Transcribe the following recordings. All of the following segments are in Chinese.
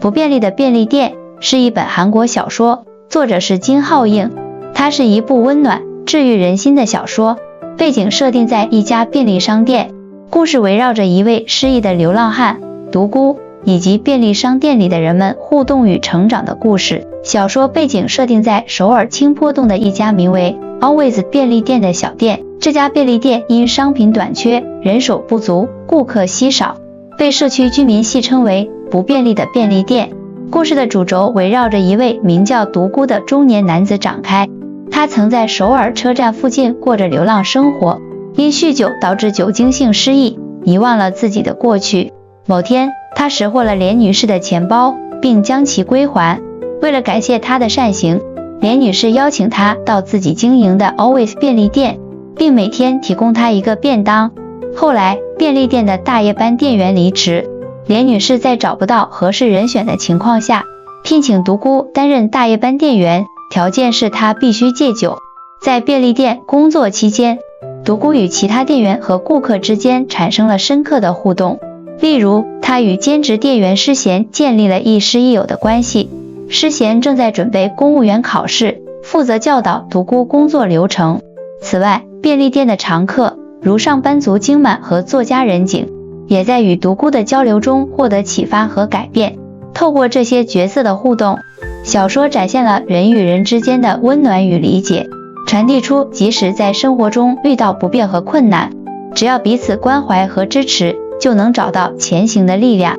不便利的便利店是一本韩国小说，作者是金浩映。它是一部温暖、治愈人心的小说，背景设定在一家便利商店，故事围绕着一位失忆的流浪汉、独孤以及便利商店里的人们互动与成长的故事。小说背景设定在首尔清坡洞的一家名为 Always 便利店的小店，这家便利店因商品短缺、人手不足、顾客稀少，被社区居民戏称为不便利的便利店。故事的主轴围绕着一位名叫独孤的中年男子展开。他曾在首尔车站附近过着流浪生活，因酗酒导致酒精性失忆，遗忘了自己的过去。某天，他拾获了连女士的钱包，并将其归还。为了感谢他的善行，连女士邀请他到自己经营的 Always 便利店，并每天提供他一个便当。后来，便利店的大夜班店员离职，连女士在找不到合适人选的情况下，聘请独孤担任大夜班店员，条件是他必须戒酒。在便利店工作期间，独孤与其他店员和顾客之间产生了深刻的互动。例如，他与兼职店员施贤建立了亦师亦友的关系。施贤正在准备公务员考试，负责教导独孤工作流程。此外，便利店的常客如上班族金满和作家任景，也在与独孤的交流中获得启发和改变。透过这些角色的互动，小说展现了人与人之间的温暖与理解，传递出即使在生活中遇到不便和困难，只要彼此关怀和支持，就能找到前行的力量。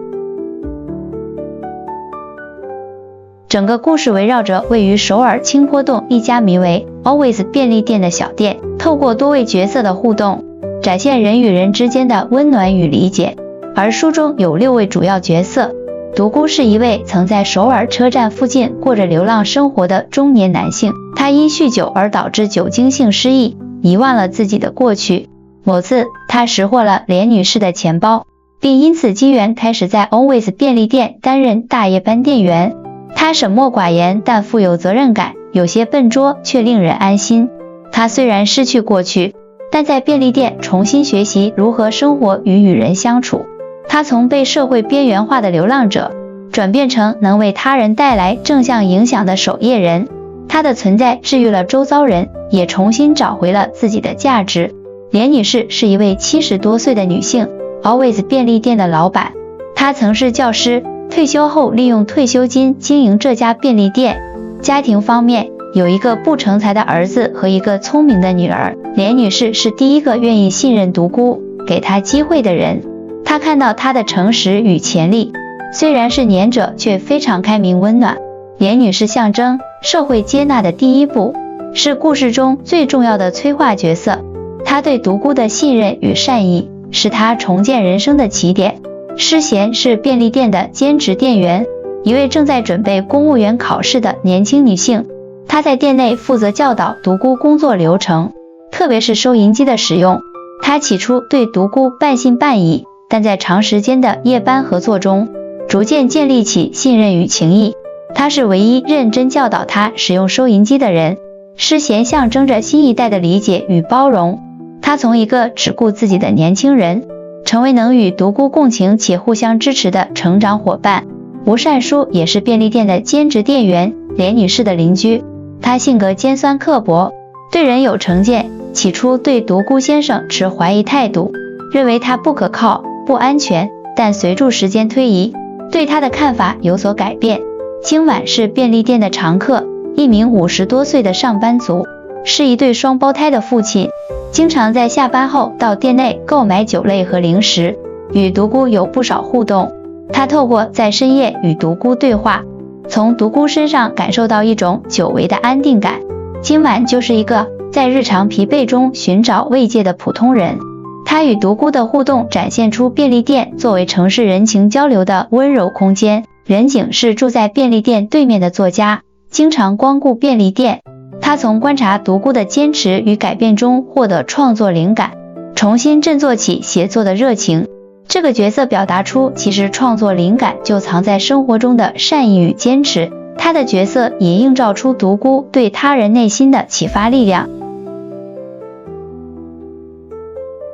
整个故事围绕着位于首尔清坡洞一家名为 Always 便利店的小店，透过多位角色的互动，展现人与人之间的温暖与理解。而书中有6位主要角色，独孤是一位曾在首尔车站附近过着流浪生活的中年男性，他因酗酒而导致酒精性失忆，遗忘了自己的过去。某次，他拾获了连女士的钱包，并因此机缘开始在 Always 便利店担任大夜班店员。他沈默寡言，但富有责任感，有些笨拙，却令人安心。他虽然失去过去，但在便利店重新学习如何生活与人相处。他从被社会边缘化的流浪者，转变成能为他人带来正向影响的守夜人。他的存在治愈了周遭人，也重新找回了自己的价值。连女士是一位70多岁的女性， Always 便利店的老板。她曾是教师，退休后利用退休金经营这家便利店。家庭方面，有一个不成才的儿子和一个聪明的女儿。连女士是第一个愿意信任独孤，给她机会的人。她看到他的诚实与潜力，虽然是年者，却非常开明温暖。连女士象征社会接纳的第一步，是故事中最重要的催化角色。她对独孤的信任与善意，是他重建人生的起点。施贤是便利店的兼职店员，一位正在准备公务员考试的年轻女性。她在店内负责教导独孤工作流程，特别是收银机的使用。她起初对独孤半信半疑，但在长时间的夜班合作中，逐渐建立起信任与情谊。她是唯一认真教导他使用收银机的人。施贤象征着新一代的理解与包容。他从一个只顾自己的年轻人，成为能与独孤共情且互相支持的成长伙伴。吴善书也是便利店的兼职店员，连女士的邻居。他性格尖酸刻薄，对人有成见，起初对独孤先生持怀疑态度，认为他不可靠、不安全，但随着时间推移，对他的看法有所改变。今晚是便利店的常客，一名50多岁的上班族，是一对双胞胎的父亲，经常在下班后到店内购买酒类和零食，与独孤有不少互动。他透过在深夜与独孤对话，从独孤身上感受到一种久违的安定感。今晚就是一个在日常疲惫中寻找慰藉的普通人。他与独孤的互动展现出便利店作为城市人情交流的温柔空间。任景是住在便利店对面的作家，经常光顾便利店。他从观察独孤的坚持与改变中获得创作灵感，重新振作起写作的热情。这个角色表达出其实创作灵感就藏在生活中的善意与坚持。他的角色也映照出独孤对他人内心的启发力量。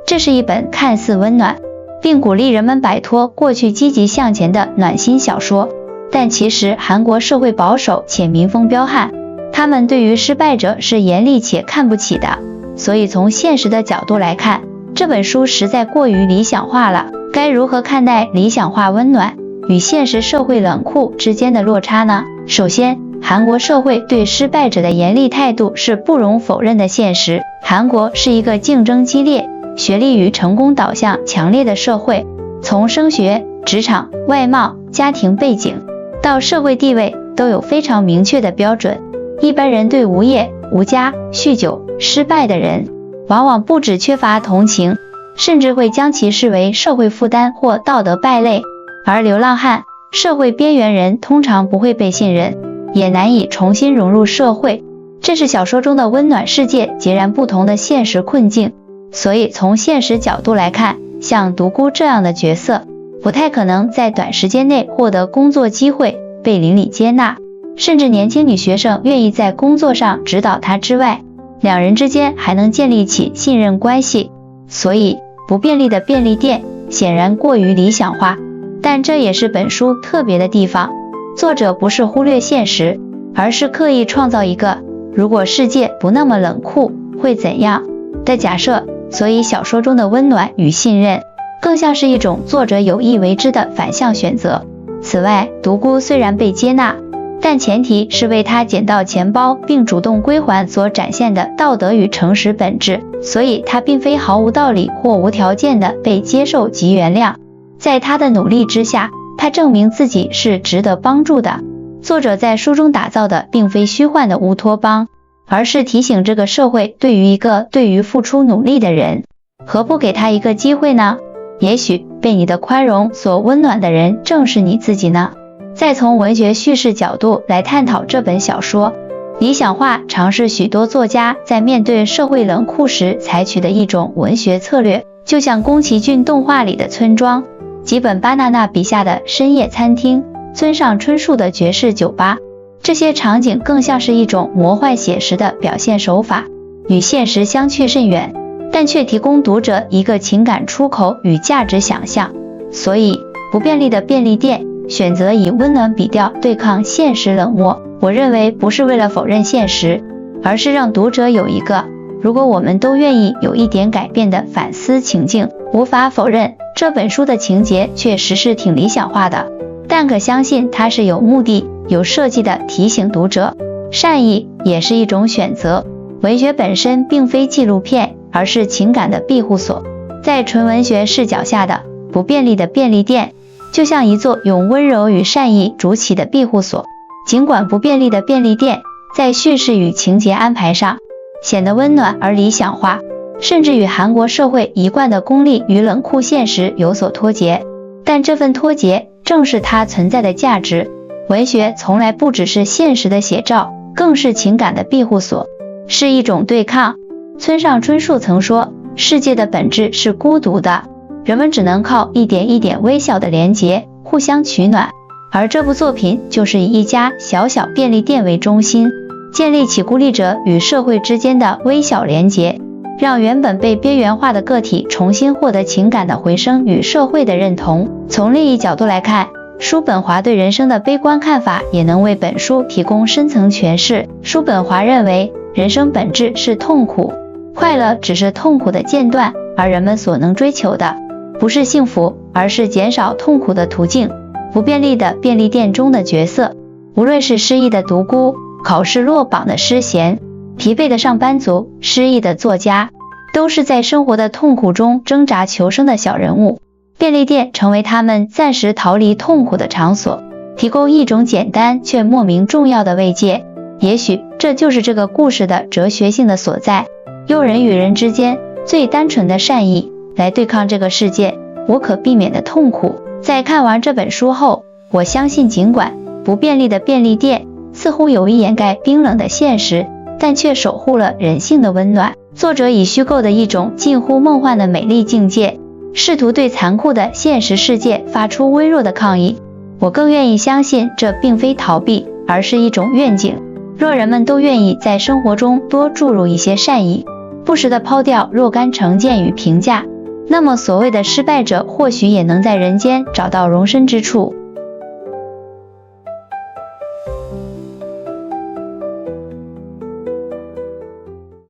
这是一本看似温暖，并鼓励人们摆脱过去积极向前的暖心小说。但其实韩国社会保守且民风彪悍，他们对于失败者是严厉且看不起的。所以从现实的角度来看，这本书实在过于理想化了。该如何看待理想化温暖与现实社会冷酷之间的落差呢？首先，韩国社会对失败者的严厉态度是不容否认的现实。韩国是一个竞争激烈、学历与成功导向强烈的社会，从升学、职场、外貌、家庭背景到社会地位都有非常明确的标准。一般人对无业、无家、酗酒、失败的人，往往不只缺乏同情，甚至会将其视为社会负担或道德败类。而流浪汉、社会边缘人通常不会被信任，也难以重新融入社会，这是小说中的温暖世界截然不同的现实困境。所以从现实角度来看，像独孤这样的角色，不太可能在短时间内获得工作机会，被邻里接纳，甚至年轻女学生愿意在工作上指导他之外，两人之间还能建立起信任关系。所以不便利的便利店显然过于理想化，但这也是本书特别的地方。作者不是忽略现实，而是刻意创造一个如果世界不那么冷酷会怎样的假设。所以小说中的温暖与信任更像是一种作者有意为之的反向选择。此外，独孤虽然被接纳，但前提是为他捡到钱包并主动归还所展现的道德与诚实本质，所以他并非毫无道理或无条件的被接受及原谅。在他的努力之下，他证明自己是值得帮助的。作者在书中打造的并非虚幻的乌托邦，而是提醒这个社会对于付出努力的人，何不给他一个机会呢？也许被你的宽容所温暖的人正是你自己呢。再从文学叙事角度来探讨这本小说，理想化常是许多作家在面对社会冷酷时采取的一种文学策略，就像宫崎骏动画里的村庄，吉本巴娜娜笔下的深夜餐厅，村上春树的爵士酒吧，这些场景更像是一种魔幻写实的表现手法，与现实相去甚远，但却提供读者一个情感出口与价值想象。所以不便利的便利店选择以温暖笔调对抗现实冷漠，我认为不是为了否认现实，而是让读者有一个如果我们都愿意有一点改变的反思情境。无法否认这本书的情节确实是挺理想化的，但可相信它是有目的、有设计的提醒读者，善意也是一种选择。文学本身并非纪录片，而是情感的庇护所。在纯文学视角下的不便利的便利店，就像一座用温柔与善意筑起的庇护所。尽管不便利的便利店在叙事与情节安排上显得温暖而理想化，甚至与韩国社会一贯的功利与冷酷现实有所脱节，但这份脱节正是它存在的价值。文学从来不只是现实的写照，更是情感的庇护所，是一种对抗。村上春树曾说，世界的本质是孤独的，人们只能靠一点一点微小的连结互相取暖，而这部作品就是以一家小小便利店为中心，建立起孤立者与社会之间的微小连结，让原本被边缘化的个体重新获得情感的回声与社会的认同。从另一角度来看，叔本华对人生的悲观看法也能为本书提供深层诠释。叔本华认为，人生本质是痛苦，快乐只是痛苦的间断，而人们所能追求的不是幸福，而是减少痛苦的途径。不便利的便利店中的角色，无论是失意的独孤、考试落榜的诗贤、疲惫的上班族、失意的作家，都是在生活的痛苦中挣扎求生的小人物。便利店成为他们暂时逃离痛苦的场所，提供一种简单却莫名重要的慰藉。也许这就是这个故事的哲学性的所在，用人与人之间最单纯的善意来对抗这个世界无可避免的痛苦。在看完这本书后，我相信尽管不便利的便利店似乎有意掩盖冰冷的现实，但却守护了人性的温暖。作者以虚构的一种近乎梦幻的美丽境界，试图对残酷的现实世界发出微弱的抗议。我更愿意相信这并非逃避，而是一种愿景。若人们都愿意在生活中多注入一些善意，不时地抛掉若干成见与评价，那么所谓的失败者或许也能在人间找到容身之处。